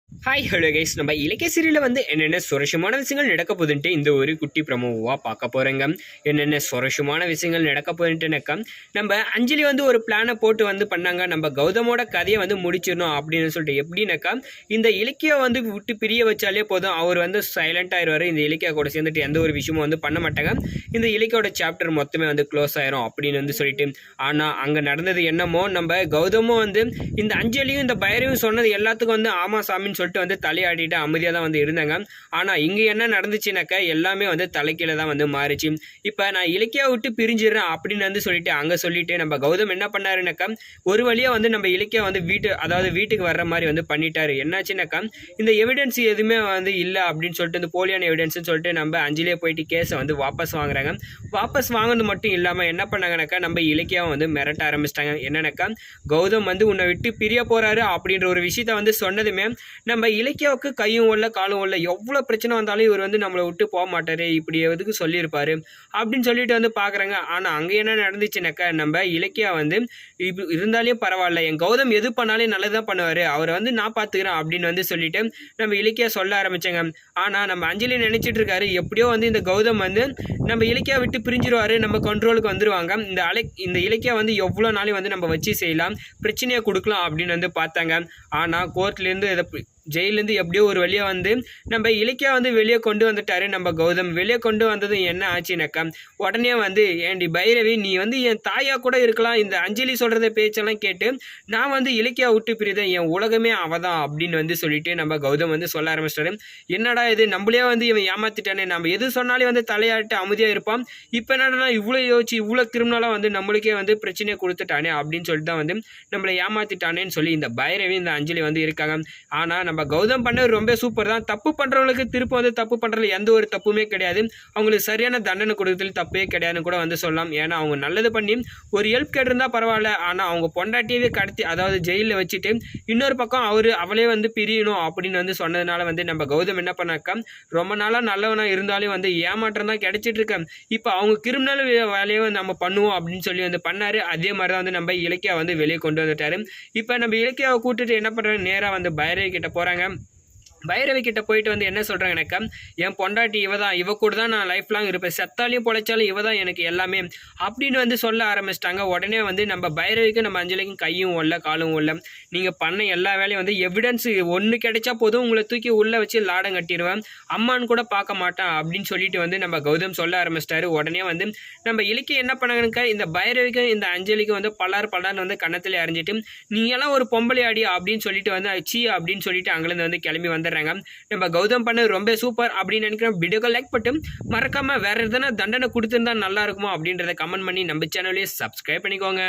Hi hello guys, நம்ம இலக்கிய சீரியலில் வந்து என்னென்ன சுரட்சமான விஷயங்கள் நடக்க போகுதுன்ட்டு இந்த ஒரு குட்டி ப்ரமோவாக பார்க்க போகிறேங்க. என்னென்ன சுரட்சமான விஷயங்கள் நடக்க போகுதுன்ட்டுனாக்கா, நம்ம அஞ்சலி வந்து ஒரு பிளானை போட்டு வந்து பண்ணாங்க. நம்ம கௌதமோட கதையை வந்து முடிச்சிடணும் அப்படின்னு சொல்லிட்டு. எப்படின்னாக்கா, இந்த இலக்கிய வந்து விட்டு பிரிய வச்சாலே போதும், அவர் வந்து சைலண்ட் ஆயிடுவார். இந்த இலக்கியா கூட சேர்ந்துட்டு எந்த ஒரு விஷயமும் வந்து பண்ண மாட்டாங்க. இந்த இலக்கியோட சாப்டர் மொத்தமே வந்து க்ளோஸ் ஆயிரும் அப்படின்னு வந்து சொல்லிட்டு. ஆனால் அங்கே நடந்தது என்னமோ, நம்ம கௌதமும் வந்து இந்த அஞ்சலியும் இந்த பைரவியும் சொன்னது எல்லாத்துக்கும் வந்து ஆமா சாமின்னு சொல்லிட்டு வந்து தலையாடிட்டு அமைதியாக தான் வந்து இருந்தாங்க. ஆனால் இங்கே என்ன நடந்துச்சுனாக்கா, எல்லாமே வந்து தலைக்கீழ தான் வந்து மாறிச்சு. இப்போ நான் இலக்கியா விட்டு பிரிஞ்சிடறேன் அப்படின்னு வந்து சொல்லிட்டு அங்கே சொல்லிட்டு நம்ம கௌதம் என்ன பண்ணாருனாக்கா, ஒரு வழியாக வந்து நம்ம இலக்கியா வந்து வீட்டுக்கு வர்ற மாதிரி வந்து பண்ணிட்டாரு. என்னாச்சுனாக்கா, இந்த எவிடன்ஸ் எதுவுமே வந்து இல்லை அப்படின்னு சொல்லிட்டு, இந்த போலியான எவிடன்ஸ்ன்னு சொல்லிட்டு நம்ம அஞ்சலியே போயிட்டு கேஸை வந்து வாபஸ் வாங்குறாங்க. வாபஸ் வாங்கினது மட்டும் இல்லாமல் என்ன பண்ணாங்கனாக்கா, நம்ம இலக்கியாவை வந்து மிரட்ட ஆரம்பிச்சிட்டாங்க. என்னன்னாக்கா, கௌதம் வந்து உன்னை விட்டு பிரிய போறாரு அப்படின்ற ஒரு விஷயத்த வந்து சொன்னதுமே நம்ம இலக்கியாவுக்கு கையும் ஓடல காலும் ஓடல. எவ்வளோ பிரச்சனை வந்தாலும் இவர் வந்து நம்மளை விட்டு போக மாட்டாரு, இப்படி எதுக்கு சொல்லியிருப்பாரு அப்படின்னு சொல்லிட்டு வந்து பார்க்குறாங்க. ஆனால் அங்கே என்ன நடந்துச்சுனாக்கா, நம்ம இலக்கியா வந்து இருந்தாலும் பரவாயில்ல, என் கௌதம் எது பண்ணாலும் நல்லதான் பண்ணுவார், அவரை வந்து நான் பார்த்துக்கிறேன் அப்படின்னு வந்து சொல்லிட்டு நம்ம இலக்கியா சொல்ல ஆரம்பிச்சாங்க. ஆனால் நம்ம அஞ்சலி நினைச்சிட்டு இருக்காரு, எப்படியோ வந்து இந்த கௌதம் வந்து நம்ம இலக்கியா விட்டு பிரிஞ்சிருவாரு, நம்ம கண்ட்ரோலுக்கு வந்துருவாங்க, இந்த இலக்கியா வந்து எவ்வளோ நாளையும் வந்து நம்ம வச்சு செய்யலாம், பிரச்சனையை கொடுக்கலாம் அப்படின்னு வந்து பார்த்தாங்க. ஆனால் கோர்ட்லேருந்து இதை ஜெயிலேருந்து எப்படியோ ஒரு வழியாக வந்து நம்ம இலக்கியா வந்து வெளியே கொண்டு வந்துட்டாரு. நம்ம கௌதம் வெளியே கொண்டு வந்ததும் என்ன ஆச்சுனாக்கா, உடனே வந்து ஏண்டி பைரவி, நீ வந்து என் தாயா கூட இருக்கலாம், இந்த அஞ்சலி சொல்கிறத பேச்செல்லாம் கேட்டு நான் வந்து இலக்கியா விட்டு பிரிதேன், என் உலகமே அவதான் அப்படின்னு வந்து சொல்லிட்டு நம்ம கௌதம் வந்து சொல்ல ஆரம்பிச்சிட்டாரு. என்னடா இது, நம்மளே வந்து இவன் ஏமாத்திட்டானே, நம்ம எது சொன்னாலே வந்து தலையாட்டு அமைதியாக இருப்பான், இப்போ என்னடா இவ்வளோ யோசிச்சு இவ்வளோ கிரிமினலாக வந்து நம்மளுக்கே வந்து பிரச்சனையை கொடுத்துட்டானே அப்படின்னு சொல்லிட்டு தான் வந்து நம்மளை ஏமாத்திட்டானேன்னு சொல்லி இந்த பைரவி இந்த அஞ்சலி வந்து இருக்காங்க. ஆனால் நம்ம கௌதம் பண்ணது ரொம்ப சூப்பர் தான். தப்பு பண்றவங்களுக்கு திருப்ப வந்து தப்பு பண்றதுல எந்த ஒரு தப்புமே கிடையாது, அவங்களுக்கு சரியான தண்டனை கொடுக்கறதுல தப்பே கிடையாதுன்னு கூட வந்து சொல்லலாம். ஏன்னா அவங்க நல்லது பண்ணி ஒரு ஹெல்ப் கேட்டிருந்தா பரவாயில்ல, ஆனால் அவங்க பொண்டாட்டியவே கடத்தி, அதாவது ஜெயிலில் வச்சுட்டு இன்னொரு பக்கம் அவளே வந்து பிரியணும் அப்படின்னு வந்து சொன்னதுனால வந்து நம்ம கௌதம் என்ன பண்ணாக்கா, ரொம்ப நாளாக நல்லவனா இருந்தாலும் வந்து ஏமாற்றம் தான் கிடைச்சிட்டு இருக்கேன், இப்போ அவங்க கிரிமினல் வேலையை நம்ம பண்ணுவோம் அப்படின்னு சொல்லி வந்து பண்ணாரு. அதே மாதிரி தான் வந்து நம்ம இலக்கியா வந்து வெளியே கொண்டு வந்துட்டாரு. இப்போ நம்ம இலக்கியாவை கூட்டிட்டு என்ன பண்றாரு, நேராக வந்து பைரவி கிட்ட போறாங்க. பைரவி கிட்ட போயிட்டு வந்து என்ன சொல்கிறாங்கனாக்கா, என் பொண்டாட்டி இவ கூட தான் நான் லைஃப் லாங் இருப்பேன், செத்தாலையும் பொழைச்சாலும் இவ தான் எனக்கு எல்லாமே அப்படின்னு வந்து சொல்ல ஆரம்பிச்சிட்டாங்க. உடனே வந்து நம்ம பைரவிக்கும் நம்ம அஞ்சலிக்கும் கையும் ஓடல காலும் ஓடல, நீங்கள் பண்ண எல்லா வேலையும் வந்து எவிடன்ஸ் ஒன்று கிடைச்சா போதும், உங்களை தூக்கி உள்ளே வச்சு லாடம் கட்டிடுவேன், அம்மான்னு கூட பார்க்க மாட்டான் அப்படின்னு சொல்லிட்டு வந்து நம்ம கௌதம் சொல்ல ஆரம்பிச்சிட்டாரு. உடனே வந்து நம்ம இலக்கிய என்ன பண்ணாங்கனாக்கா, இந்த பைரவிக்கும் இந்த அஞ்சலிக்கும் வந்து பலார்னு வந்து கன்னத்தில் அறிஞ்சிட்டு, நீங்கெல்லாம் ஒரு பொம்பளை ஆடி அப்படின்னு சொல்லிட்டு வந்து சி அப்படின்னு சொல்லிட்டு அங்கேருந்து வந்து கிளம்பி வந்து நம்ம கௌதம் பண்ண ரொம்ப சூப்பர் அப்படின்னு நினைக்கிறேன். வீடியோக்கு லைக் போட்டு மறக்காம வேற எதனா தண்டனை கொடுத்திருந்தா நல்லா இருக்குமோ அப்படின்றத கமெண்ட் பண்ணி நம்ம சேனலையே சப்ஸ்கிரைப் பண்ணிக்கோங்க.